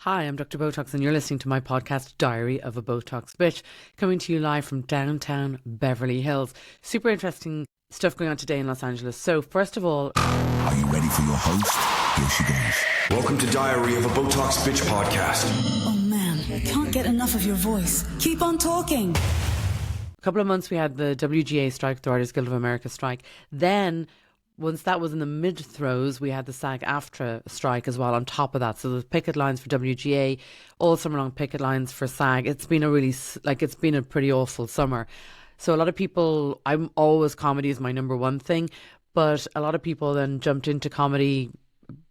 Hi, I'm Dr Botox and you're listening to my podcast Diary of a Botox Bitch, coming to you live from downtown Beverly Hills. Super interesting stuff going on today in Los Angeles. So first of all... Are you ready for your host? Here she goes. Welcome to Diary of a Botox Bitch podcast. Oh man, I can't get enough of your voice. Keep on talking. A couple of months we had the WGA strike, the Writers Guild of America strike. Then... once that was in the mid-throes, we had the SAG-AFTRA strike as well on top of that. So there's picket lines for WGA, all summer long picket lines for SAG. It's been it's been a pretty awful summer. So a lot of people, comedy is my number one thing, but a lot of people then jumped into comedy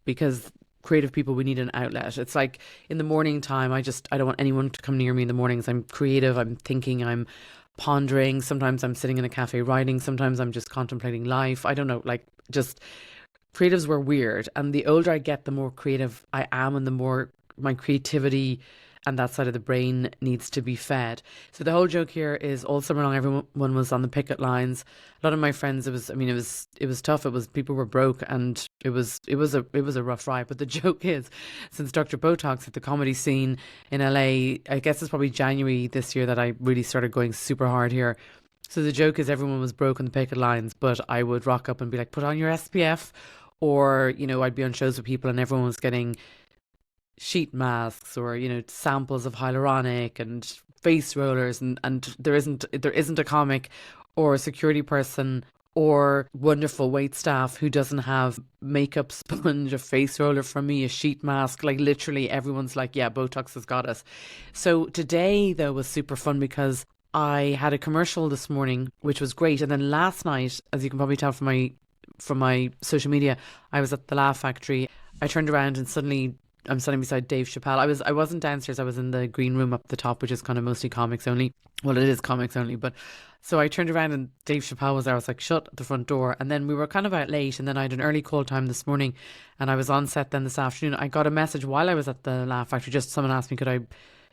because creative people, we need an outlet. It's like in the morning time, I don't want anyone to come near me in the mornings. I'm creative, I'm thinking, I'm pondering. Sometimes I'm sitting in a cafe writing. Sometimes I'm just contemplating life. I don't know, just creatives were weird. And the older I get, the more creative I am and the more my creativity and that side of the brain needs to be fed. So the whole joke here is all summer long, everyone was on the picket lines. A lot of my friends, it was tough. People were broke and it was a rough ride. But the joke is, since Dr Botox at the comedy scene in LA, I guess it's probably January this year that I really started going super hard here. So the joke is everyone was broke on the picket lines, but I would rock up and be like, put on your SPF, or, I'd be on shows with people and everyone was getting sheet masks or samples of hyaluronic and face rollers, and there isn't a comic or a security person or wonderful wait staff who doesn't have makeup sponge, a face roller from me, a sheet mask. Like literally everyone's like, yeah, Botox has got us. So today though was super fun because I had a commercial this morning which was great, and then last night, as you can probably tell from my social media, I was at the Laugh Factory. I turned around and suddenly I'm standing beside Dave Chappelle. I wasn't downstairs, I was in the green room up the top, which is kind of mostly comics only. Well, it is comics only, but so I turned around and Dave Chappelle was there. I was like, shut the front door. And then we were kind of out late, and then I had an early call time this morning and I was on set then this afternoon. I got a message while I was at the Laugh Factory, just someone asked me, could I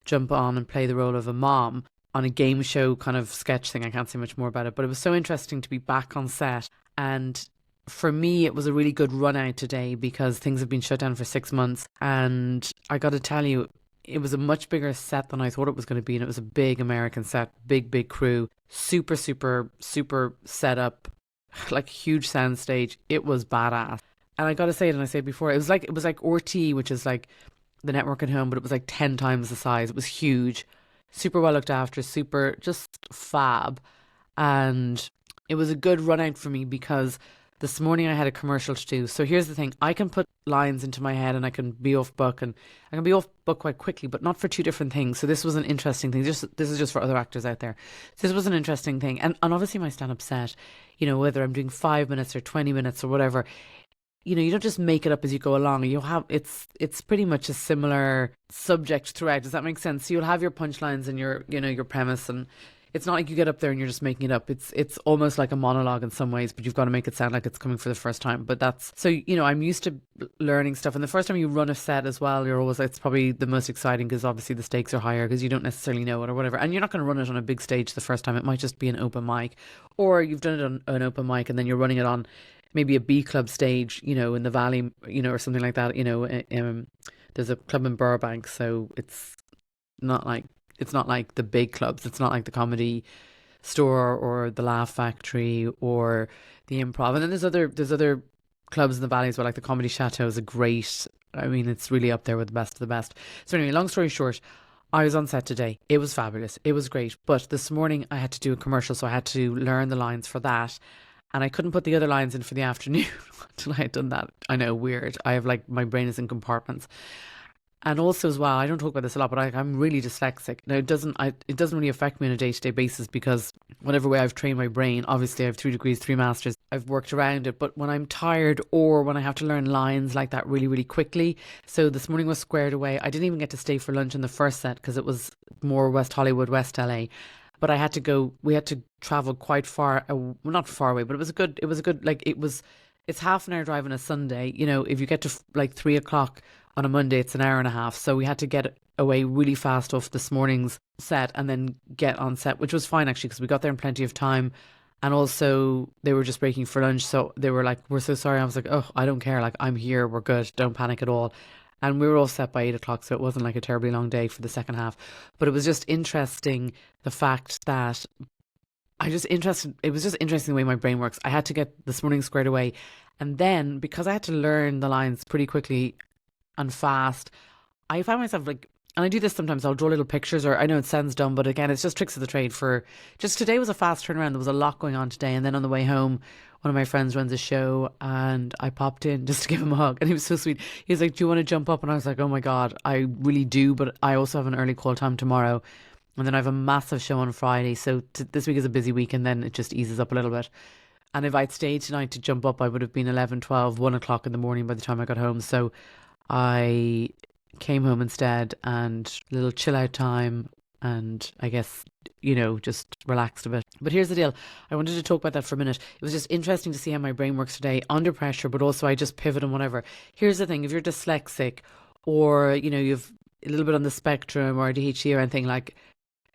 jump on and play the role of a mom on a game show kind of sketch thing. I can't say much more about it, but it was so interesting to be back on set. And for me, it was a really good run out today because things have been shut down for 6 months. And I got to tell you, it was a much bigger set than I thought it was going to be. And it was a big American set, big crew, super set up, like huge sound stage. It was badass. And I got to say it, and I said before, it was like RT, which is like the network at home, but it was like 10 times the size. It was huge, super well looked after, super just fab. And it was a good run out for me because this morning I had a commercial to do. So here's the thing. I can put lines into my head and I can be off book, and I can be off book quite quickly, but not for two different things. So this was an interesting thing. This is just for other actors out there. This was an interesting thing. And obviously my stand-up set, whether I'm doing 5 minutes or 20 minutes or whatever, you don't just make it up as you go along. It's pretty much a similar subject throughout. Does that make sense? So you'll have your punchlines and your premise, and it's not like you get up there and you're just making it up. It's almost like a monologue in some ways, but you've got to make it sound like it's coming for the first time. But that's, so, I'm used to learning stuff. And the first time you run a set as well, it's probably the most exciting because obviously the stakes are higher because you don't necessarily know it or whatever. And you're not going to run it on a big stage the first time. It might just be an open mic, or you've done it on an open mic and then you're running it on maybe a B club stage, in the Valley, or something like that. There's a club in Burbank, so it's not like the big clubs. It's not like the Comedy Store or the Laugh Factory or the Improv. And then there's other clubs in the Valley as well, like the Comedy Chateau is it's really up there with the best of the best. So anyway, long story short, I was on set today. It was fabulous. It was great. But this morning I had to do a commercial, so I had to learn the lines for that. And I couldn't put the other lines in for the afternoon until I had done that. I know, weird. I have my brain is in compartments. And also as well, I don't talk about this a lot, but I'm really dyslexic. Now it doesn't really affect me on a day-to-day basis because whatever way I've trained my brain, obviously I have 3 degrees, 3 masters, I've worked around it. But when I'm tired or when I have to learn lines like that really, really quickly. So this morning was squared away. I didn't even get to stay for lunch in the first set because it was more West Hollywood, West LA. But we had to travel quite far, not far away, but it was a good, it's half an hour drive on a Sunday. If you get to 3 o'clock on a Monday, it's an hour and a half. So we had to get away really fast off this morning's set and then get on set, which was fine actually, because we got there in plenty of time. And also they were just breaking for lunch. So they were like, we're so sorry. I was like, oh, I don't care. I'm here. We're good. Don't panic at all. And we were all set by 8 o'clock, so it wasn't like a terribly long day for the second half. But it was just interesting, the fact that it was just interesting the way my brain works. I had to get this morning squared away. And then, because I had to learn the lines pretty quickly and fast, I found myself like, and I do this sometimes, I'll draw little pictures, or I know it sounds dumb, but again, it's just tricks of the trade for just today was a fast turnaround. There was a lot going on today. And then on the way home, one of my friends runs a show and I popped in just to give him a hug. And he was so sweet. He was like, do you want to jump up? And I was like, oh my God, I really do. But I also have an early call time tomorrow. And then I have a massive show on Friday. So this week is a busy week, and then it just eases up a little bit. And if I'd stayed tonight to jump up, I would have been 11, 12, 1 o'clock in the morning by the time I got home. So I came home instead, and a little chill out time, and I guess, just relaxed a bit. But here's the deal. I wanted to talk about that for a minute. It was just interesting to see how my brain works today under pressure, but also I just pivot and whatever. Here's the thing. If you're dyslexic, or, you've a little bit on the spectrum, or ADHD or anything, like,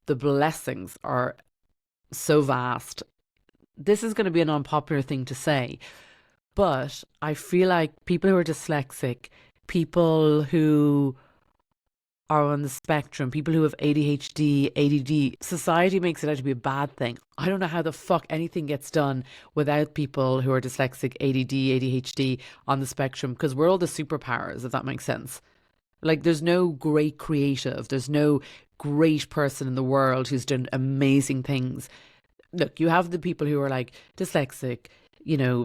the blessings are so vast. This is going to be an unpopular thing to say, but I feel like people who are dyslexic, people who are on the spectrum, people who have ADHD, ADD, society makes it out to be a bad thing. I don't know how the fuck anything gets done without people who are dyslexic, ADD, ADHD on the spectrum, because we're all the superpowers, if that makes sense. Like, there's no great creative, there's no great person in the world who's done amazing things. Look, you have the people who are like dyslexic, ADD,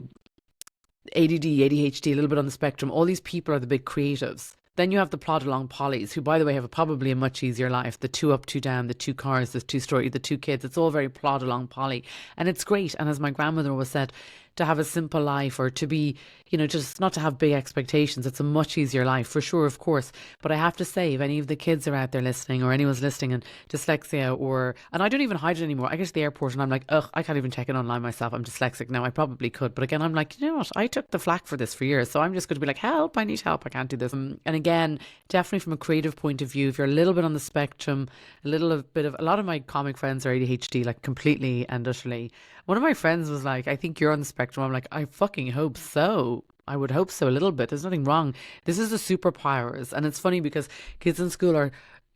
ADHD, a little bit on the spectrum. All these people are the big creatives. Then you have the plod along pollies, who, by the way, have probably a much easier life. The 2 up, 2 down, the 2 cars, the 2-story, the 2 kids. It's all very plod along polly. And it's great. And as my grandmother always said, to have a simple life, or to be, just not to have big expectations. It's a much easier life, for sure, of course. But I have to say, if any of the kids are out there listening, or anyone's listening, and dyslexia, and I don't even hide it anymore. I get to the airport and I'm like, ugh, I can't even check it online myself. I'm dyslexic now. I probably could. But again, I'm like, you know what? I took the flack for this for years. So I'm just going to be like, help, I need help. I can't do this. And again, definitely from a creative point of view, if you're a little bit on the spectrum, a lot of my comic friends are ADHD, like completely and utterly. One of my friends was like, I think you're on the spectrum. I'm like, I fucking hope so. I would hope so a little bit. There's nothing wrong. This is the superpowers. And it's funny because kids in school are,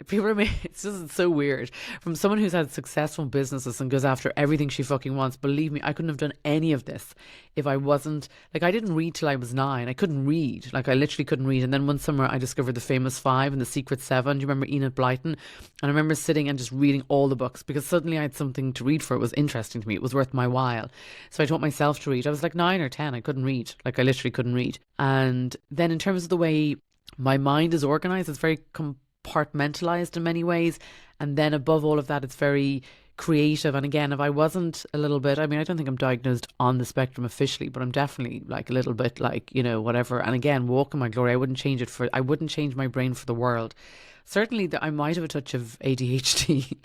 it's just so weird. From someone who's had successful businesses and goes after everything she fucking wants, believe me, I couldn't have done any of this if I wasn't, like, I didn't read till I was 9. I couldn't read. Like, I literally couldn't read. And then one summer I discovered The Famous Five and The Secret Seven. Do you remember Enid Blyton? And I remember sitting and just reading all the books because suddenly I had something to read for. It was interesting to me. It was worth my while. So I taught myself to read. I was like 9 or 10. I couldn't read. Like, I literally couldn't read. And then in terms of the way my mind is organized, it's very compartmentalized in many ways, and then above all of that, it's very creative. And again, if I wasn't a little bit, I mean, I don't think I'm diagnosed on the spectrum officially, but I'm definitely like a little bit like, whatever. And again, walk in my glory. I wouldn't change my brain for the world. Certainly I might have a touch of ADHD,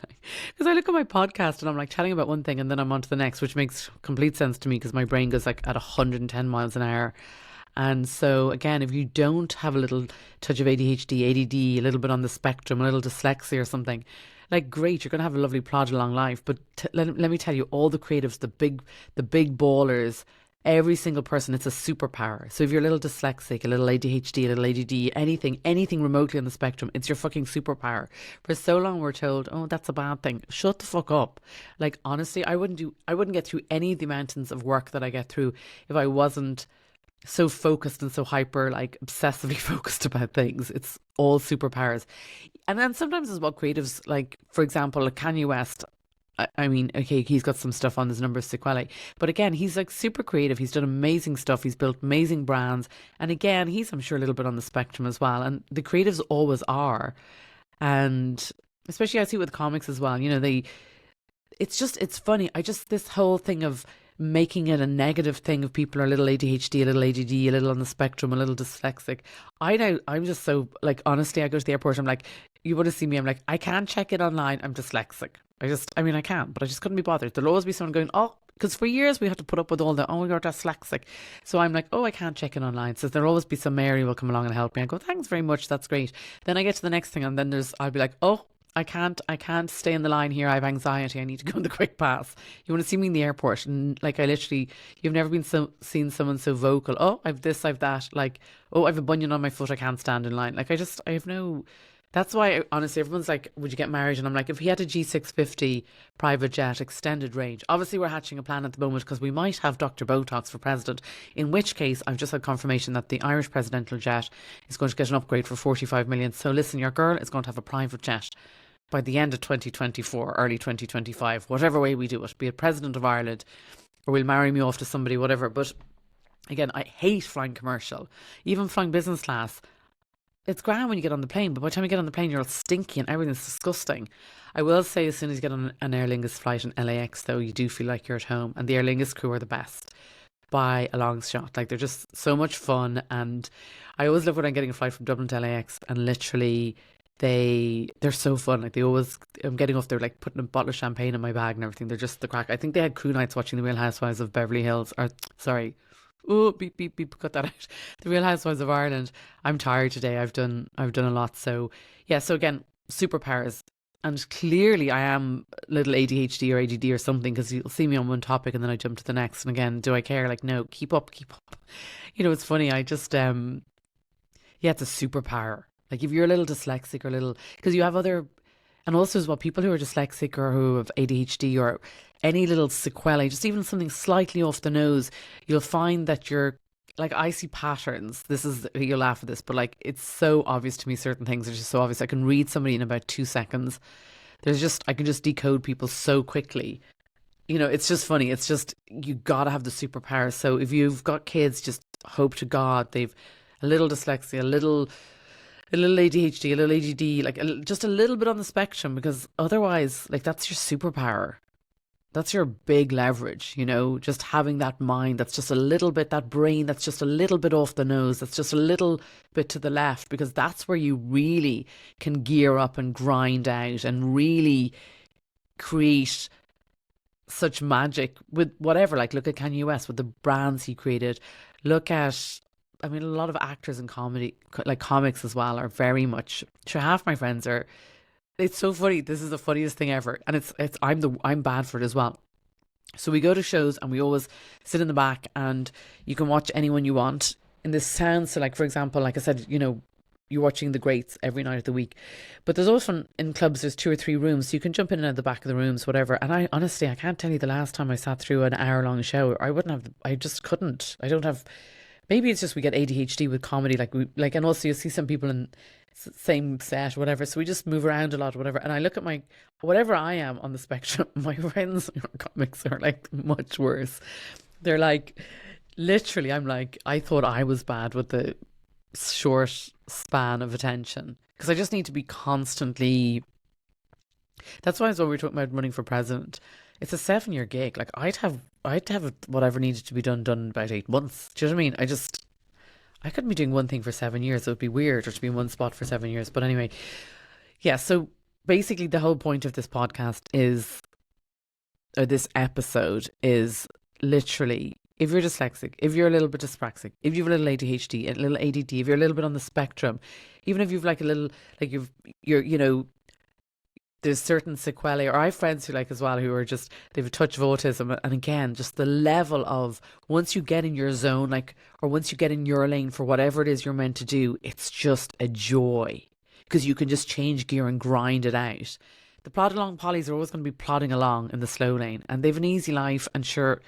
because I look at my podcast and I'm like chatting about one thing and then I'm on to the next, which makes complete sense to me because my brain goes like at 110 miles an hour. And so again, if you don't have a little touch of ADHD, ADD, a little bit on the spectrum, a little dyslexia or something, like, great, you're going to have a lovely plod along life. But let me tell you, all the creatives, the big ballers, every single person, it's a superpower. So if you're a little dyslexic, a little ADHD, a little ADD, anything remotely on the spectrum, it's your fucking superpower. For so long we're told, oh, that's a bad thing. Shut the fuck up. Like, honestly, I wouldn't get through any of the mountains of work that I get through if I wasn't so focused and so hyper, like obsessively focused about things. It's all superpowers. And then sometimes as well, creatives, like, for example, like Kanye West, I mean, okay, he's got some stuff on his number of sequelae, but again, he's like super creative. He's done amazing stuff. He's built amazing brands. And again, he's, I'm sure, a little bit on the spectrum as well. And the creatives always are. And especially I see with comics as well, it's funny. This whole thing of making it a negative thing if people are a little ADHD, a little ADD, a little on the spectrum, a little dyslexic. I'm just so, like, honestly, I go to the airport, I'm like, you want to see me? I'm like, I can't check it online. I'm dyslexic. I can, but I just couldn't be bothered. There'll always be someone going, oh, because for years we had to put up with all the, oh, you're dyslexic. So I'm like, oh, I can't check it online. So there'll always be some Mary will come along and help me. I go, thanks very much. That's great. Then I get to the next thing and then I'll be like, oh, I can't stay in the line here. I have anxiety. I need to go on the quick pass. You want to see me in the airport, and like I literally, you've never been seen someone so vocal. Oh, I've this, I've that. Like, oh, I've a bunion on my foot. I can't stand in line. Like, I have no. That's why, honestly, everyone's like, would you get married? And I'm like, if he had a G650 private jet, extended range. Obviously, we're hatching a plan at the moment because we might have Dr Botox for president, in which case I've just had confirmation that the Irish presidential jet is going to get an upgrade for 45 million. So listen, your girl is going to have a private jet by the end of 2024, early 2025, whatever way we do it, be it president of Ireland or we'll marry me off to somebody, whatever. But again, I hate flying commercial, even flying business class. It's grand when you get on the plane, but by the time you get on the plane, you're all stinky and everything's disgusting. I will say, as soon as you get on an Aer Lingus flight in LAX, though, you do feel like you're at home. And the Aer Lingus crew are the best by a long shot. Like, they're just so much fun. And I always love when I'm getting a flight from Dublin to LAX, and literally they're so fun. Like, I'm getting off there, like putting a bottle of champagne in my bag and everything. They're just the crack. I think they had crew nights watching the Real Housewives of Beverly Hills, or sorry. Oh, beep, beep, beep, cut that out. The Real Housewives of Ireland. I'm tired today. I've done a lot. So yeah, so again, superpowers. And clearly I am a little ADHD or ADD or something, because you'll see me on one topic and then I jump to the next. And again, do I care? Like, no, keep up. You know, it's funny. I just, yeah, it's a superpower. Like, if you're a little dyslexic or a little, because you have other, and also as well, people who are dyslexic or who have ADHD or any little sequelae, just even something slightly off the nose, you'll find that you're, like, I see patterns. This is, you'll laugh at this, but like, it's so obvious to me. Certain things are just so obvious. I can read somebody in about 2 seconds. I can just decode people so quickly. You know, it's just funny. It's just, you gotta have the superpower. So if you've got kids, just hope to God they've a little dyslexia, a little ADHD, a little ADD, like just a little bit on the spectrum, because otherwise, like, that's your superpower. That's your big leverage, you know, just having that mind that's just a little bit, that brain that's just a little bit off the nose, that's just a little bit to the left, because that's where you really can gear up and grind out and really create such magic with whatever. Like, look at Kanye West with the brands he created. Look at, I mean, a lot of actors in comedy, like comics as well, are very much, sure, half my friends are, it's so funny. This is the funniest thing ever. And I'm bad for it as well. So we go to shows and we always sit in the back, and you can watch anyone you want in this town. So, like, for example, like I said, you know, you're watching the greats every night of the week, but there's often in clubs, there's 2 or 3 rooms. So you can jump in and out the back of the rooms, whatever. And I honestly, I can't tell you the last time I sat through an hour-long show. I just couldn't. I don't have, maybe it's just we get ADHD with comedy. And also you see some people in same set, whatever. So we just move around a lot, whatever. And I look at whatever I am on the spectrum, my friends who are comics are like much worse. They're like, literally, I'm like, I thought I was bad with the short span of attention, because I just need to be constantly. That's why, as when we were talking about running for president, it's a 7-year gig. Like, I'd have whatever needed to be done in about 8 months. Do you know what I mean? I couldn't be doing one thing for 7 years. It would be weird, or to be in one spot for 7 years. But anyway, yeah. So basically, the whole point of this podcast is, or this episode is, literally, if you're dyslexic, if you're a little bit dyspraxic, if you've a little ADHD, a little ADD, if you're a little bit on the spectrum, even if you've like a little, like you're, you know, there's certain sequelae, or I have friends who, like, as well, who are just, they have a touch of autism. And again, just the level of, once you get in your zone, like, or once you get in your lane for whatever it is you're meant to do, it's just a joy, because you can just change gear and grind it out. The plod along pollies are always going to be plodding along in the slow lane, and they've an easy life, and sure,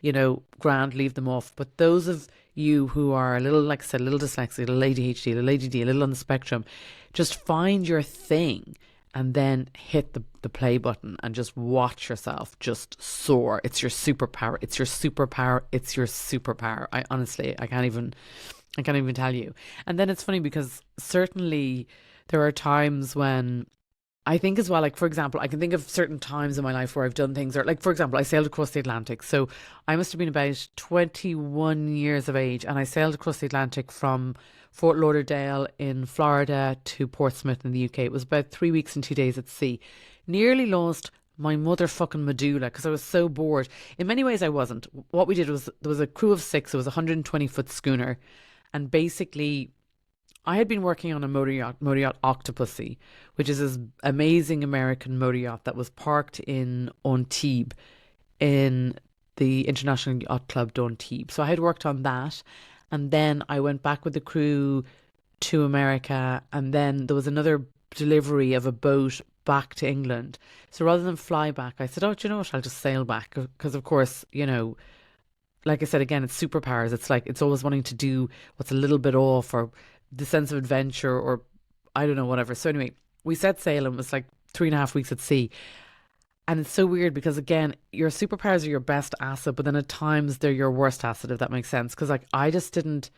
you know, grand, leave them off. But those of you who are a little, like I said, a little dyslexic, a little ADHD, a little ADD, a little on the spectrum, just find your thing, and then hit the play button and just watch yourself just soar. It's your superpower. It's your superpower. It's your superpower. I honestly, I can't even tell you. And then it's funny, because certainly there are times when I think as well, like, for example, I can think of certain times in my life where I've done things, or like, for example, I sailed across the Atlantic. So I must have been about 21 years of age, and I sailed across the Atlantic from Fort Lauderdale in Florida to Portsmouth in the UK. It was about 3 weeks and 2 days at sea. Nearly lost my motherfucking medulla because I was so bored. In many ways I wasn't. What we did was, there was a crew of 6. It was a 120-foot schooner. And basically I had been working on a motor yacht Octopussy, which is this amazing American motor yacht that was parked in Antibes in the International Yacht Club d'Antibes. So I had worked on that, and then I went back with the crew to America, and then there was another delivery of a boat back to England. So rather than fly back, I said, oh, do you know what, I'll just sail back. Because, of course, you know, like I said, again, it's superpowers. It's like, it's always wanting to do what's a little bit off, or the sense of adventure, or I don't know, whatever. So anyway, we set sail, and it was like 3.5 weeks at sea. And it's so weird because, again, your superpowers are your best asset, but then at times they're your worst asset, if that makes sense. Because, like, I just didn't,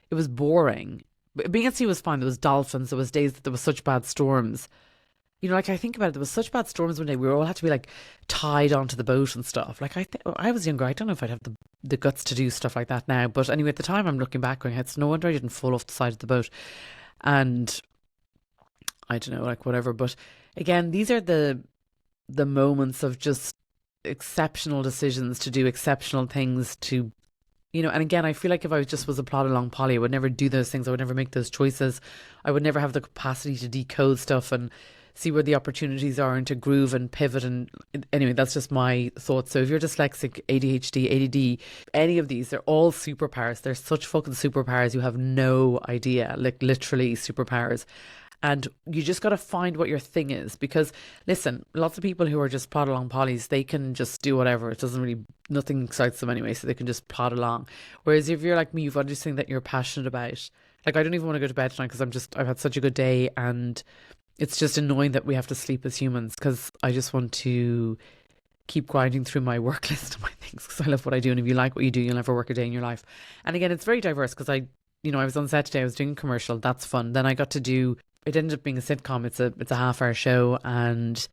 it was boring. Being at sea was fine. There was dolphins. There was days that there was such bad storms. You know, like, I think about it, there was such bad storms one day. We all had to be, like, tied onto the boat and stuff. Like, I was younger. I don't know if I'd have the guts to do stuff like that now. But anyway, at the time, I'm looking back going, it's no wonder I didn't fall off the side of the boat. And I don't know, like, whatever. But again, these are the moments of just exceptional decisions to do exceptional things, to, you know. And again, I feel like if I just was a plod along Polly, I would never do those things. I would never make those choices. I would never have the capacity to decode stuff and see where the opportunities are, and to groove and pivot. And anyway, that's just my thoughts. So if you're dyslexic, ADHD, ADD, any of these, they're all superpowers. They're such fucking superpowers. You have no idea, like, literally superpowers. And you just got to find what your thing is. Because, listen, lots of people who are just plod along pollies, they can just do whatever. It doesn't really, nothing excites them anyway, so they can just plod along. Whereas if you're like me, you've got this thing that you're passionate about. Like, I don't even want to go to bed tonight because I've had such a good day, and it's just annoying that we have to sleep as humans, because I just want to keep grinding through my work list and my things, because I love what I do. And if you like what you do, you'll never work a day in your life. And again, it's very diverse, because I was on set today, I was doing a commercial. That's fun. Then I got to do, it ended up being a sitcom. It's a half-hour show, and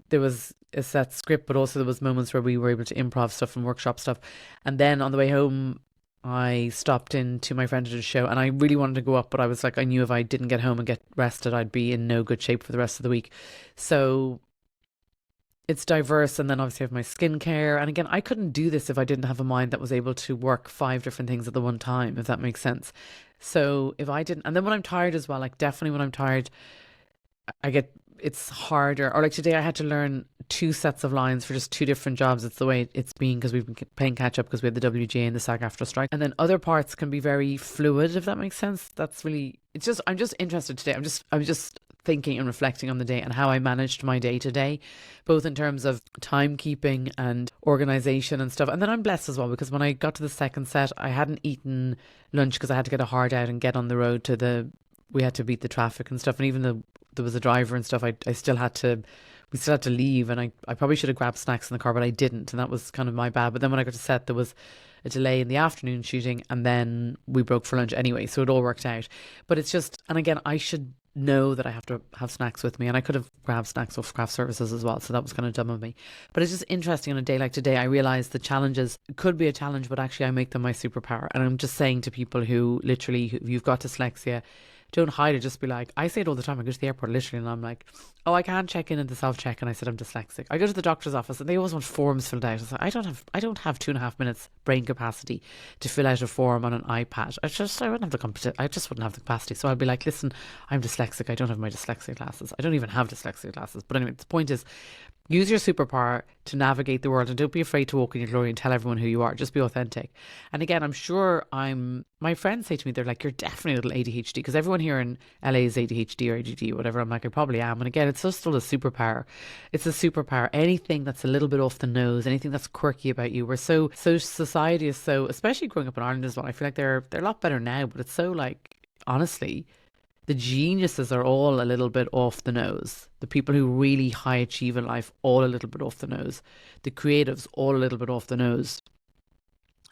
there was a set script, but also there was moments where we were able to improv stuff and workshop stuff. And then on the way home, I stopped in to my friend at a show, and I really wanted to go up, but I was like, I knew if I didn't get home and get rested, I'd be in no good shape for the rest of the week. So it's diverse. And then obviously I have my skincare. And again, I couldn't do this if I didn't have a mind that was able to work 5 different things at the one time, if that makes sense. So if I didn't, and then when I'm tired as well, like, definitely when I'm tired, it's harder. Or like today, I had to learn 2 sets of lines for just 2 different jobs. It's the way it's been, because we've been playing catch up, because we had the WGA and the SAG-AFTRA strike. And then other parts can be very fluid, if that makes sense. That's really, I'm just interested today. I'm just thinking and reflecting on the day and how I managed my day today, both in terms of timekeeping and organization and stuff. And then I'm blessed as well, because when I got to the second set, I hadn't eaten lunch because I had to get a hard out and get on the road we had to beat the traffic and stuff. And even though there was a driver and stuff, we still had to leave, and I probably should have grabbed snacks in the car, but I didn't, and that was kind of my bad. But then when I got to set, there was a delay in the afternoon shooting, and then we broke for lunch anyway, so it all worked out. But it's just, and again, I should know that I have to have snacks with me, and I could have grabbed snacks off craft services as well, so that was kind of dumb of me. But it's just interesting, on a day like today, I realised the challenges could be a challenge, but actually I make them my superpower. And I'm just saying to people who literally, who you've got dyslexia, don't hide it. Just be like, I say it all the time. I go to the airport literally, and I'm like, oh, I can't check in at the self-check, and I said I'm dyslexic. I go to the doctor's office, and they always want forms filled out. I don't have 2.5 minutes brain capacity to fill out a form on an iPad. I just wouldn't have the capacity. So I'll be like, listen, I'm dyslexic. I don't have my dyslexia glasses. I don't even have dyslexia glasses. But anyway, the point is, use your superpower to navigate the world, and don't be afraid to walk in your glory and tell everyone who you are. Just be authentic. And again, I'm sure my friends say to me, they're like, you're definitely a little ADHD, because everyone here in LA is ADHD or ADD or whatever. I'm like, I probably am. And again, it's just still a superpower. It's a superpower. Anything that's a little bit off the nose, anything that's quirky about you. We're so society is so, especially growing up in Ireland as well, I feel like they're a lot better now, but it's so, like, honestly, the geniuses are all a little bit off the nose. The people who really high achieve in life, all a little bit off the nose. The creatives, all a little bit off the nose.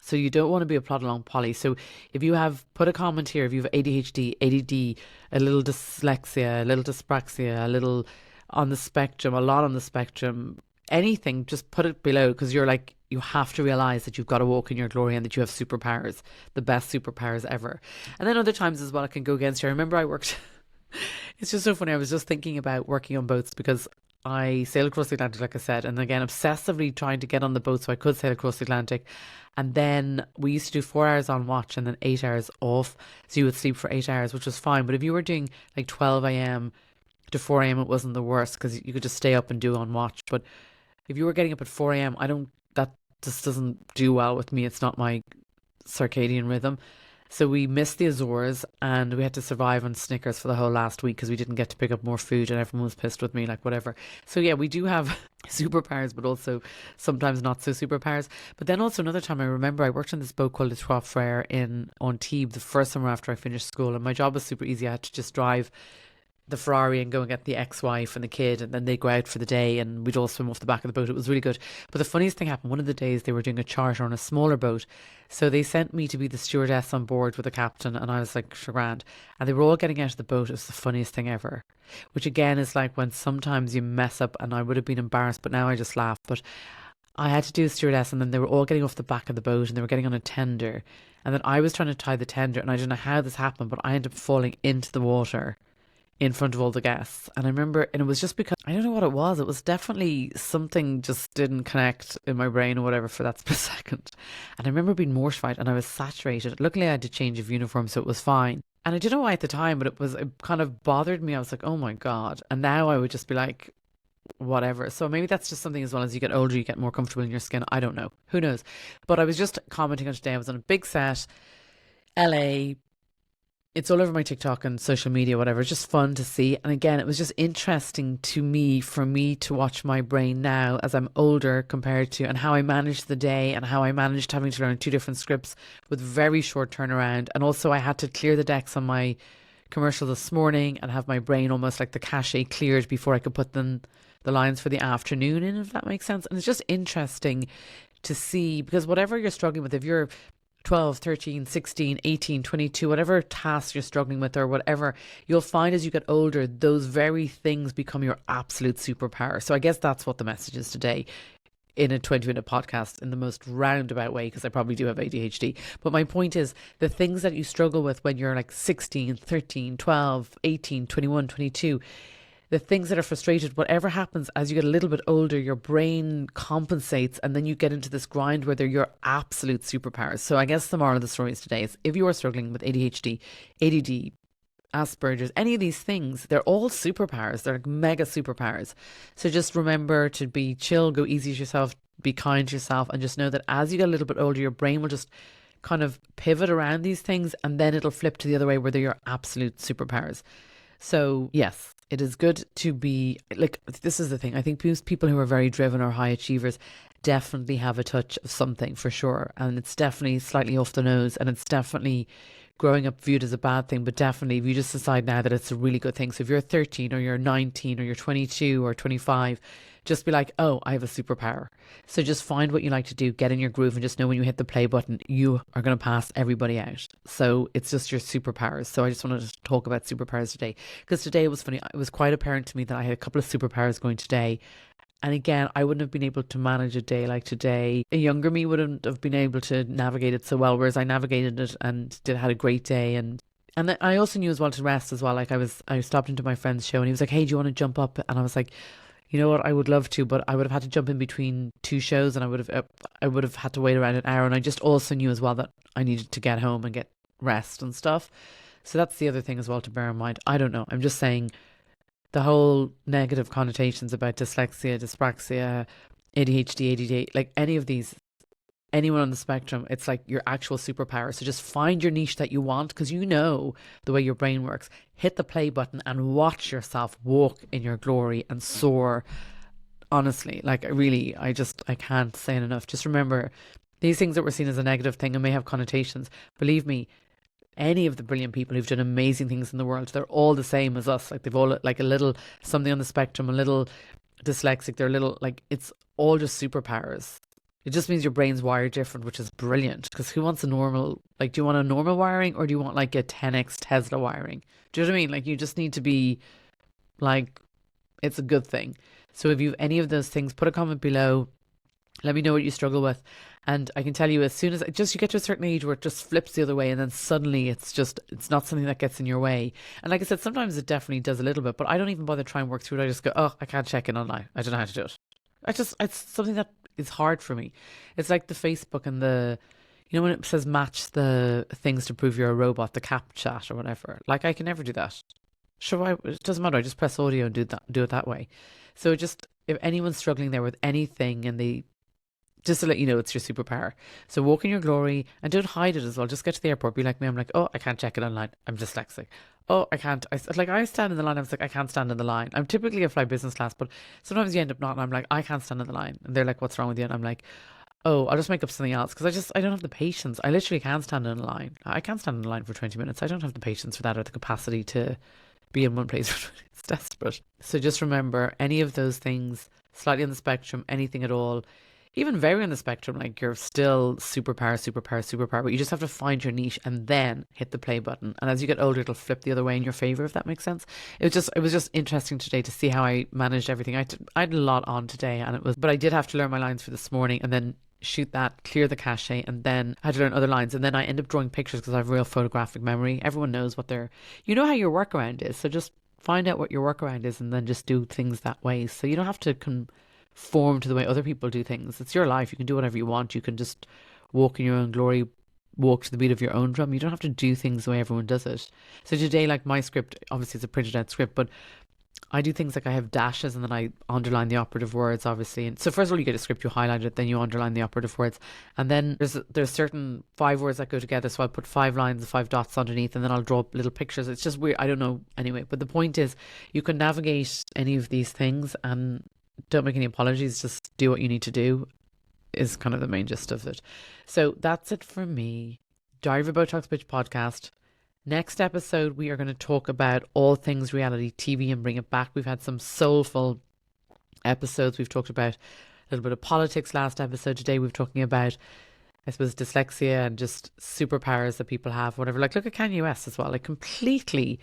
So you don't want to be a plod along Polly. So if you have, put a comment here, if you have ADHD, ADD, a little dyslexia, a little dyspraxia, a little on the spectrum, a lot on the spectrum, anything, just put it below, because you're like, you have to realise that you've got to walk in your glory and that you have superpowers, the best superpowers ever. And then other times as well, it can go against you. I remember I worked, it's just so funny, I was just thinking about working on boats, because I sailed across the Atlantic, like I said, and again, obsessively trying to get on the boat so I could sail across the Atlantic. And then we used to do 4 hours on watch and then 8 hours off. So you would sleep for 8 hours, which was fine. But if you were doing like 12 a.m. to 4 a.m., it wasn't the worst because you could just stay up and do on watch. But if you were getting up at 4 a.m., that just doesn't do well with me. It's not my circadian rhythm. So we missed the Azores and we had to survive on Snickers for the whole last week because we didn't get to pick up more food and everyone was pissed with me, like whatever. So yeah, we do have superpowers, but also sometimes not so superpowers. But then also another time I remember I worked on this boat called the Trois Frères in Antibes the first summer after I finished school, and my job was super easy. I had to just drive the Ferrari and go and get the ex-wife and the kid, and then they go out for the day and we'd all swim off the back of the boat. It was really good. But the funniest thing happened one of the days. They were doing a charter on a smaller boat, so they sent me to be the stewardess on board with the captain, and I was like, sure, grand. And they were all getting out of the boat. It was the funniest thing ever, which again is like when sometimes you mess up, and I would have been embarrassed, but now I just laugh. But I had to do a stewardess, and then they were all getting off the back of the boat and they were getting on a tender, and then I was trying to tie the tender, and I don't know how this happened, but I ended up falling into the water in front of all the guests. And I remember, and it was just because, I don't know what it was definitely something just didn't connect in my brain or whatever for that split second. And I remember being mortified and I was saturated. Luckily I had to change of uniform, so it was fine. And I didn't know why at the time, but it kind of bothered me. I was like, oh my God. And now I would just be like, whatever. So maybe that's just something, as well as you get older, you get more comfortable in your skin. I don't know. Who knows? But I was just commenting on today. I was on a big set, LA. It's all over my TikTok and social media, whatever. It's just fun to see. And again, it was just interesting to me, for me to watch my brain now as I'm older compared to, and how I managed the day and how I managed having to learn 2 different scripts with very short turnaround. And also I had to clear the decks on my commercial this morning and have my brain almost like the cachet cleared before I could put the lines for the afternoon in, if that makes sense. And it's just interesting to see, because whatever you're struggling with, if you're 12, 13, 16, 18, 22, whatever task you're struggling with or whatever, you'll find as you get older, those very things become your absolute superpower. So I guess that's what the message is today in a 20-minute podcast, in the most roundabout way, because I probably do have ADHD. But my point is, the things that you struggle with when you're like 16, 13, 12, 18, 21, 22, the things that are frustrated, whatever happens as you get a little bit older, your brain compensates, and then you get into this grind where they're your absolute superpowers. So I guess the moral of the story is today is, if you are struggling with ADHD, ADD, Asperger's, any of these things, they're all superpowers. They're like mega superpowers. So just remember to be chill, go easy to yourself, be kind to yourself, and just know that as you get a little bit older, your brain will just kind of pivot around these things, and then it'll flip to the other way where they're your absolute superpowers. So yes, it is good to be like, this is the thing. I think most people who are very driven or high achievers definitely have a touch of something for sure. And it's definitely slightly off the nose, and it's definitely growing up viewed as a bad thing. But definitely if you just decide now that it's a really good thing. So if you're 13 or you're 19 or you're 22 or 25, just be like, oh, I have a superpower. So just find what you like to do, get in your groove, and just know when you hit the play button, you are going to pass everybody out. So it's just your superpowers. So I just wanted to talk about superpowers today, because today it was funny. It was quite apparent to me that I had a couple of superpowers going today. And again, I wouldn't have been able to manage a day like today. A younger me wouldn't have been able to navigate it so well, whereas I navigated it and had a great day. And I also knew as well to rest as well. Like I stopped into my friend's show and he was like, hey, do you want to jump up? And I was like, you know what, I would love to, but I would have had to jump in between 2 shows, and I would have had to wait around an hour. And I just also knew as well that I needed to get home and get rest and stuff. So that's the other thing as well to bear in mind. I don't know. I'm just saying, the whole negative connotations about dyslexia, dyspraxia, ADHD, ADD, like any of these, anyone on the spectrum, it's like your actual superpower. So just find your niche that you want, because you know the way your brain works. Hit the play button and watch yourself walk in your glory and soar. Honestly, like I can't say it enough. Just remember, these things that were seen as a negative thing and may have connotations, believe me, any of the brilliant people who've done amazing things in the world, they're all the same as us. Like they've all like a little something on the spectrum, a little dyslexic, they're little, like it's all just superpowers. It just means your brain's wired different, which is brilliant, because who wants a normal, like, do you want a normal wiring or do you want like a 10x Tesla wiring? Do you know what I mean? Like you just need to be like, it's a good thing. So if you've any of those things, put a comment below. Let me know what you struggle with. And I can tell you, as soon as you get to a certain age where it just flips the other way, and then suddenly it's not something that gets in your way. And like I said, sometimes it definitely does a little bit, but I don't even bother trying to work through it. I just go, oh, I can't check in online. I don't know how to do it. It's something that is hard for me. It's like the Facebook and when it says match the things to prove you're a robot, the cap chat or whatever. Like, I can never do that. Sure, it doesn't matter. I just press audio and do it that way. So if anyone's struggling there with anything, and just to let you know, it's your superpower. So walk in your glory, and don't hide it as well. Just get to the airport, be like me. I'm like, oh, I can't check it online. I'm dyslexic. Oh, I can't. I stand in the line. I was like, I can't stand in the line. I'm typically a fly business class, but sometimes you end up not. And I'm like, I can't stand in the line. And they're like, what's wrong with you? And I'm like, oh, I'll just make up something else, because I don't have the patience. I literally can't stand in a line. I can't stand in a line for 20 minutes. I don't have the patience for that, or the capacity to be in one place for 20 minutes. It's desperate. So just remember, any of those things, slightly on the spectrum, anything at all, even very on the spectrum, like, you're still superpower, but you just have to find your niche and then hit the play button. And as you get older, it'll flip the other way in your favor, if that makes sense. It was just interesting today to see how I managed everything. I had a lot on today, but I did have to learn my lines for this morning, and then shoot that, clear the cache, and then I had to learn other lines, and then I end up drawing pictures because I have real photographic memory. Everyone knows you know how your workaround is, so just find out what your workaround is and then just do things that way. So you don't have to conform to the way other people do things. It's your life. You can do whatever you want. You can just walk in your own glory, walk to the beat of your own drum. You don't have to do things the way everyone does it. So today, like, my script, obviously it's a printed out script, but I do things like I have dashes and then I underline the operative words, obviously. And so first of all, you get a script, you highlight it, then you underline the operative words. And then there's certain 5 words that go together. So I'll put 5 lines and 5 dots underneath, and then I'll draw little pictures. It's just weird. I don't know. Anyway, but the point is, you can navigate any of these things, and don't make any apologies. Just do what you need to do is kind of the main gist of it. So that's it for me. Diary of a Botox Bitch podcast. Next episode, we are going to talk about all things reality TV and bring it back. We've had some soulful episodes. We've talked about a little bit of politics last episode. Today, we're talking about, I suppose, dyslexia and just superpowers that people have, whatever. Like, look at Kanye West as well, like, completely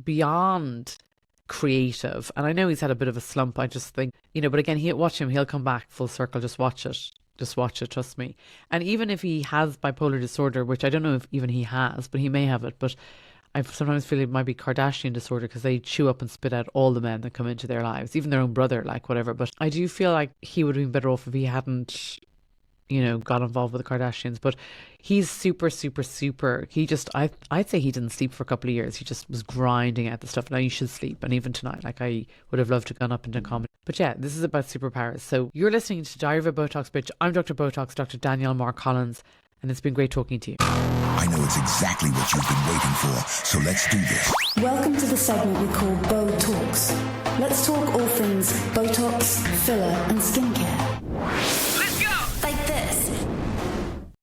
beyond creative. And I know he's had a bit of a slump. I just think, but again, watch him. He'll come back full circle. Just watch it. Just watch it, trust me. And even if he has bipolar disorder, which I don't know if even he has, but he may have it, but I sometimes feel it might be Kardashian disorder, because they chew up and spit out all the men that come into their lives, even their own brother, like, whatever. But I do feel like he would have been better off if he hadn't, got involved with the Kardashians. But he's super. I'd say he didn't sleep for a couple of years. He just was grinding out the stuff. Now you should sleep. And even tonight, like, I would have loved to have gone up into comedy. But yeah, this is about superpowers. So you're listening to Diary of a Botox Bitch. I'm Dr. Botox, Dr. Danielle Marr Collins, and it's been great talking to you. I know it's exactly what you've been waiting for, so let's do this. Welcome to the segment we call Bo Talks. Let's talk all things Botox, filler, and skincare.